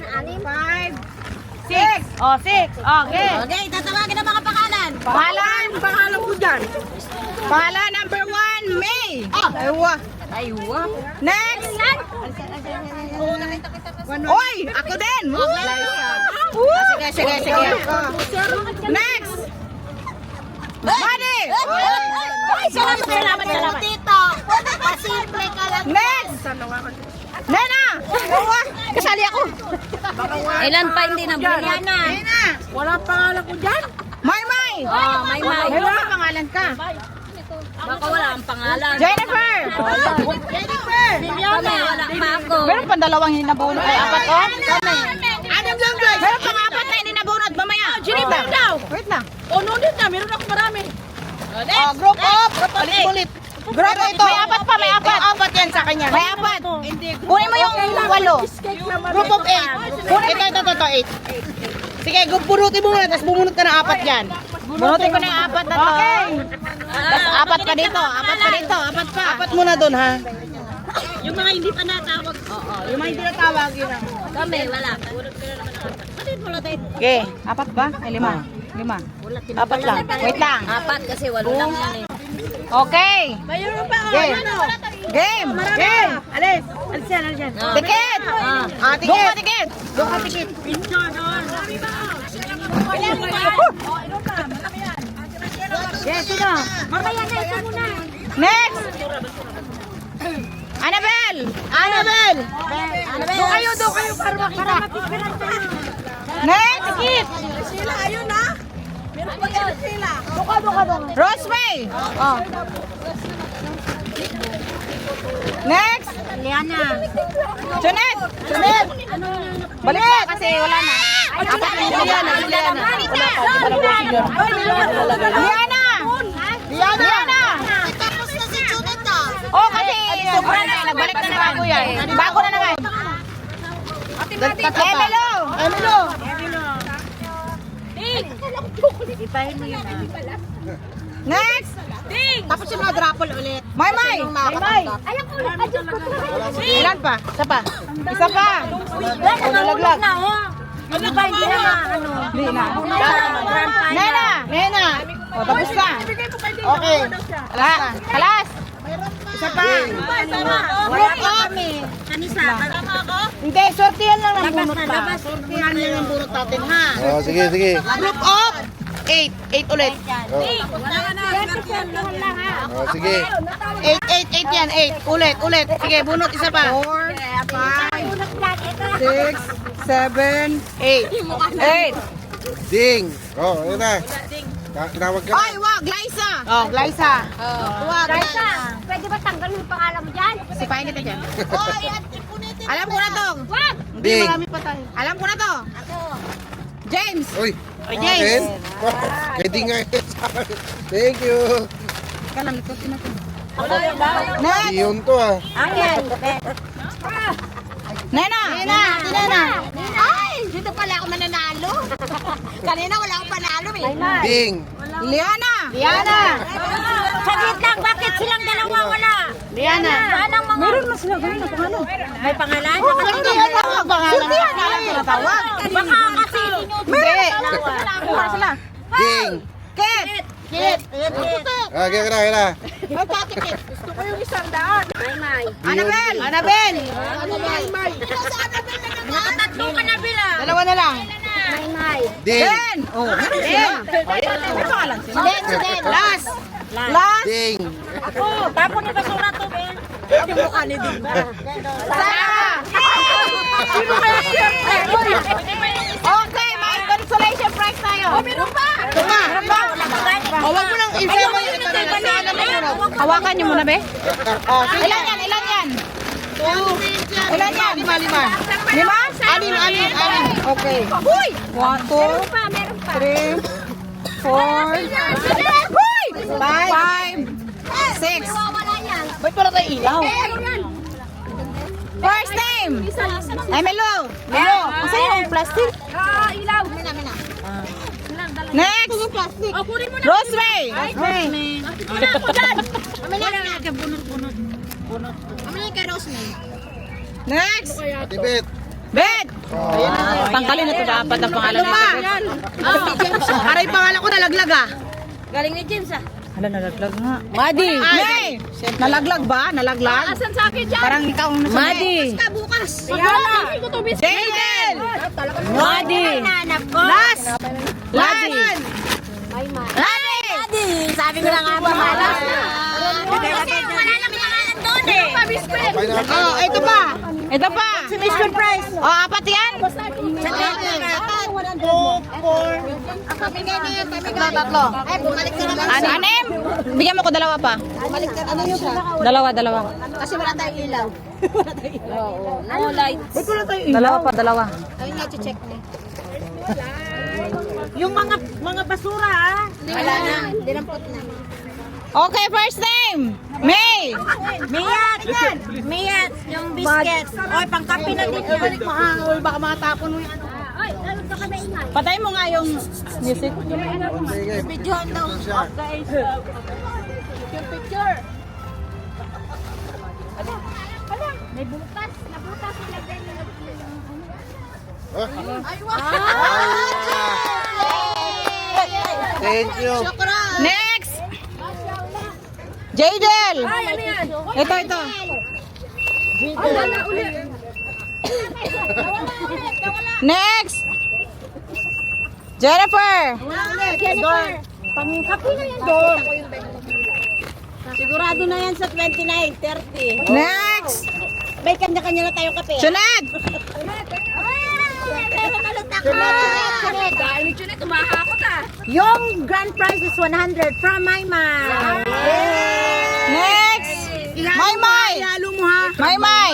5, 6. Oh, 6. Okay. Okay, tatawagin ang mga pangalan. Pangalan. Pangalan ko dyan. Pangalan number 1, May. Aywa. Aywa. Next. Oy, ako din. Woo! Sige. Next. Buddy. Ay, salamat. Tito. Pasimple ka lang. Next. Nena. Aywa. Kasali ako. Ilan pa hindi na Brianna? Nena. Wala pangalan ko dyan. May. Oh, may. Aywa ka pangalan ka. Baka wala ang pangalan. Jennifer. Kami, wala pa ako. Meron pang dalawang hindi nabunod. Ay, apat oh. Adam lang guys. Meron pang apat na hindi nabunod mamaya. Jennifer daw. Wait lang. O, nunit na. Meron ako marami. Group up. Ulit. Group ito. May apat pa, may apat. Apat yan sa kanya. May apat. Kunin mo yung 8. Group of 8. Kunin ito, 8. Sige, bunutin mo muna, tapos bumunot ka ng apat yan. Bunutin ko ng apat na to. Okay. Tapos apat pa dito, apat pa. Apat muna doon, ha? Yung mga hindi pa natawag. Oo, yung mga hindi natawag yun. Kami, wala. Bakit wala tayo? Okay, apat ba? Ay, 5. Apat lang. Wait lang. Apat kasi walo lang yan eh. Okay. Mayroon pa. Game. Game. Alis yan. Tikit. Tikit. Doon ka tikit. Yes, sino? Mamaya na ito muna. Next. Annabelle. Doon kayo para. Next. Tikit. Sila, ayun na. Meron pa yan sila. Rosemary. Oh. Next. Liana. Janet. Balik na kasi wala na. Apat na yung Liana. Liana. Tapos na si Juneta. Oh, kasi sobra na. Nagbalik na bago yan. Bago na naman. Emilo. Next. Tapos yung mga grapple ulit. May. Ayan ko, adjust ko. Ilan pa? Isa pa. Nalaglag na, oh. Ano ba, hindi na ano? Hindi na. Nena. O, tapos na. Okay. Kalas. Isa pa. Group up. Kanisa, Hindi, sortihan lang ng bunot pa. labas. Sortihan lang ng bunot natin, ha? Oh, sige. Group of 8. 8 ulit. Oh, oh, sige. 8 yan. 8. Ulit. Sige, bunot isa pa. 4, 5, 6, 7, 8. 8. Ding! Oh, ayun na. Tinawag ka Ay, na. wag, Glyza. Oh, Glyza. Wag. Pwede ba tanggalin yung pangalan mo dyan? Sipahin kita dyan. Alam ko na to. Wag! Hindi, Ding. marami pa tayo. Alam ko na to. James. Uy! James. Pwede nga yun sa akin. Thank you. Kalam, ito natin. Next. Iyon to ah. Nena. Ay! Dito pala ako mananalo. Kanina wala akong panalo eh. Ding! Liana. Saglit lang, bakit silang dalawa wala? Liana. Saan ang mga... Meron mas sila ganun na pangalan. May pangalan? Hindi, ano ang pangalan? Alam ko na tawag. Baka kasi... Hindi. Wala sila. Ding! Kit. Ah, kaya na. Gusto ko yung 100. May. Annabelle. Nakatatlo ka na bila. Dalawa na lang. May. Ding! Ben. Oh, meron sila. May pangalan Last. Last. Ding. Tapon ni basura to, Ben. Ang mukha ni Ding. Sarah. Sino kaya siyempre? Okay, may consolation prize tayo. Meron pa. Ito pa. Huwag mo nang isa mo yung hawakan niyo muna, be. Ilan yan? Ilan yan? Ilan yan? Lima. Lima? Anim. Okay. Huy! 1, 2, 3, 4, 5, 6. Ba't pala tayo ilaw? First name! Ay, Melo! Kasi yung plastic. Next! Rosemary! Next! Tibet. Bet! Tangkalin na ito dapat ang pangalan natin. Aray, pangalan ko nalaglag ah. Galing ni James ah. Hala, nalaglag nga. Madi! May! Nalaglag ba? Nalaglag? Asan sa akin dyan? Parang ikaw ang nasa Madi! Bukas. Ayan. Ko to bis. Jaden! Madi! Last! Last! Madi! Sabi ko na nga ba, malas na. Kasi wala lang pangalan doon eh. Okay na. Oh, ito pa! Ito pa! Submission prize! Oh, apat yan? Tatlo. Anim? Bigyan mo ko dalawa pa. Dalawa. Kasi wala tayong ilaw. No light. Dalawa pa, dalawa. Ayun nga, check niya. Yung mga basura ah. Wala na, dinampot na. Okay, first name! May! Miyat, yung biscuits. Oy, pangkapi na din yan. Mahangol, baka matapon mo yung ano. Patay mo nga yung music. Sige. Videohan daw. Yung picture. May butas. Nabutas yung lagay nila. Thank you. Next! Jadel! Ano yan? Ito. Next! Jennifer! Pangkapi na yan doon. Sigurado na yan sa 29, 30. Next! May kanya-kanya na tayong kape. Sunod! Dahil ni Juliet, umahakot ah. Yung grand prize is 100 from my mom. Next! Maymay! Ihalo mo ha. Maymay!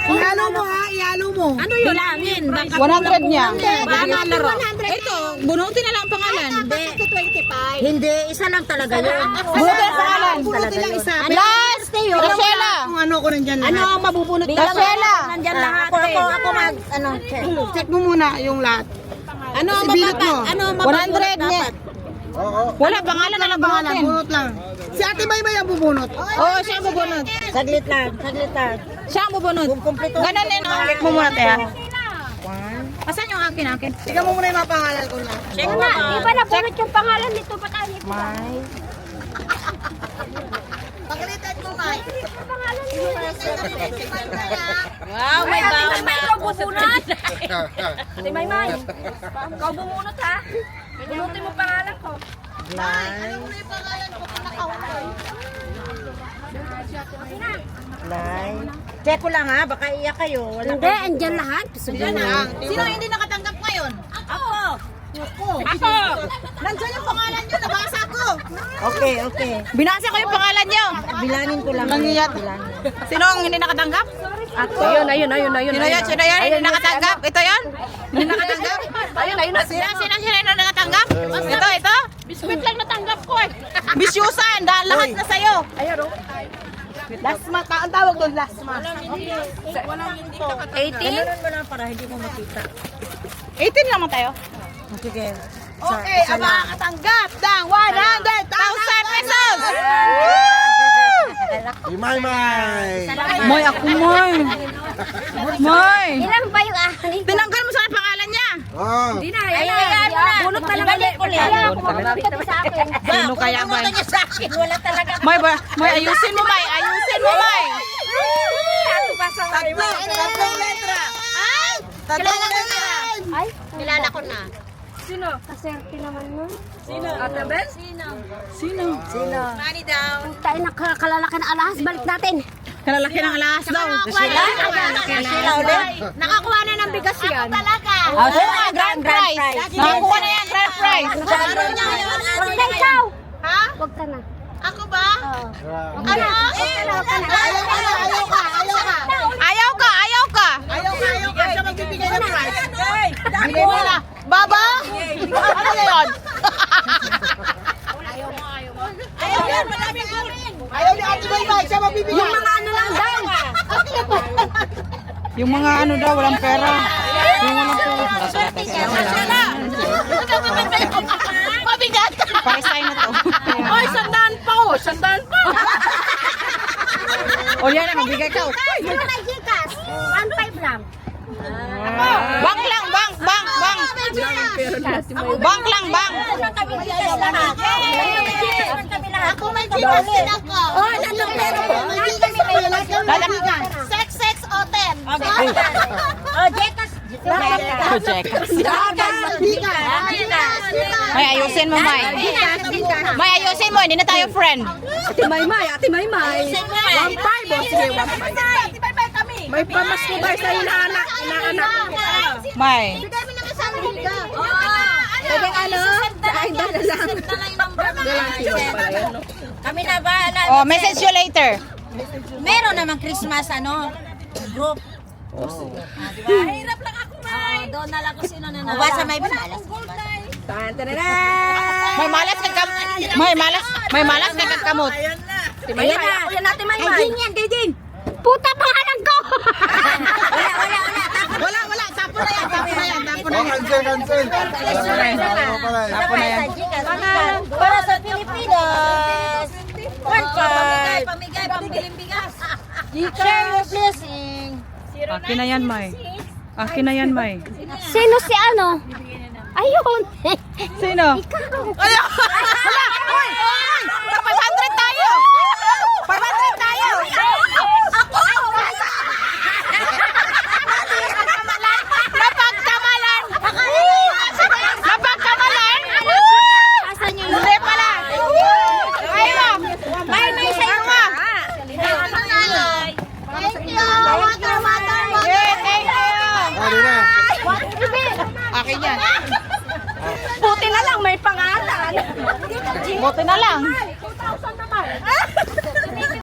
Ihalo mo ha, ihalo mo. Ano yun? Bilangin. 100 niya. Laro. Ito, bunutin na lang ang pangalan. Hindi, isa lang talaga yun. Bunutin ang pangalan. Bunutin lang isa. Last! Rachela! Kung ano ko nandyan lahat. Ano ang mabubunot? Rachela! Nandyan lahat. Ako mag, check. Check mo muna yung lahat. Ano ang Sibilot mo. Ano ang mabubunot 100 niya. dapat? Oo. Wala, pangalan na lang Pangalan, bunutin. bunot lang. Si Ate Maymay ang bubunot. Oo, siya ang bubunot. Saglit lang. Siya ang bubunot. Ganon din, oh. Click mo muna, Teha. Asan yung akin? Tingnan mo muna yung mga pangalan ko na. Check na. Iba na bunot yung pangalan nito. Patay. Pagalitan mo, May. Wow, may bawang. May mabubunot. Ate Maymay. Ikaw bumunot ha. Bunutin mo pangalan ko. Check ko lang ha. Baka iyak kayo. Hindi, andyan lahat. Sino hindi nakatanggap ngayon? Ako. Nandiyan yung pangalan nyo, nabasa ko. Okay. Binasa ko yung pangalan nyo. Bilangin ko lang. Nangiyat. Sino ang hindi nakatanggap? Ako. Ayun. Sino yun? Hindi nakatanggap? Ito yun? Hindi nakatanggap? Ayun. Sino yung nakatanggap? Ito? Biskuit lang natanggap ko eh. Bisyusan, dahil lahat na sa'yo. Ayun o. Lasma, ang tawag doon, lasma. 18? Ganun mo lang para hindi mo makita. 18 naman tayo. Sige. Okay, ang makakatanggap ng 100,000 pesos! Si Maymay. Moy, ako Moy. Moy. Ilan ba yung akin? Tinanggal mo sa pangalan niya. Oh. Ayan mo na. Bunot talaga ulit. Kaya ako makapit sa akin. Sino kaya, Moy? Wala talaga. Moy, ayusin mo, Moy. Tatlong letra. Ay, kilala ko na. Sino? Kaserte naman nun. Ate Bel? Sino? Money down. Tayo nakalalaki na alahas, balik natin. Kalalaki ng alas daw. Nakakuha na ng bigas yan. Talaga. Grand prize. Nakakuha na yan, grand prize. Huwag na ikaw. Ha? Huwag ka na. Ako ba? Ano? Ayaw ka. Ayaw ka. Siya magbibigay ng prize. Bigay mo na. Baba? Ano na yun? Ayaw ni Ate Maymay, siya magbibigay. Yung mga ano lang daw. Yung mga ano daw, walang pera. Yung walang pera. Mabigat. Paresign na to. Oy, sandaan pa oh! Sandaan pa! O yan na, magbigay ka. Yung may gikas. 1.5 lang. Bank lang, bank. Bank lang, bank. Ako may gikas din ako. Oh, nandun pero. Sex o 10. Oh, jekas. May ayusin mo, May. May ayusin mo, hindi na tayo friend. Ate Maymay! 1.5 oh! Sige, 1.5. May pamasko ba sa inaanak? May. Bigay mo naman sa amin higa. Pwede ano? Ay, dala lang. Kami na ba? Oh, message you later. Meron naman Christmas group. Hirap lang ako, May. Doon na lang kung sino na na. Basta may malas. May malas ka kamot. Ayan na! Ayan natin Maymay! Kay Din. Puta pangalan ko! Wala. Tapo na yan. Oh, cancel. Tapo na yan. Para sa Pilipinas. 1.5. Pamigay, pambiling bigas. Share your blessing. Akin na yan, May. Akin na yan, May. Sino si ano? Ayun. Sino? Ayaw! Wala! Uy! 500 tayo! 500 tayo! Ako! Napagkamalan! Napagkamalan! Asan niyo Hindi pala! Ayaw! May sa'yo Ayaw! Thank you. Water. Yeah, thank you! Ano na? Akin yan. Buti na lang, may pangalan! Buti na lang. 2,000 naman.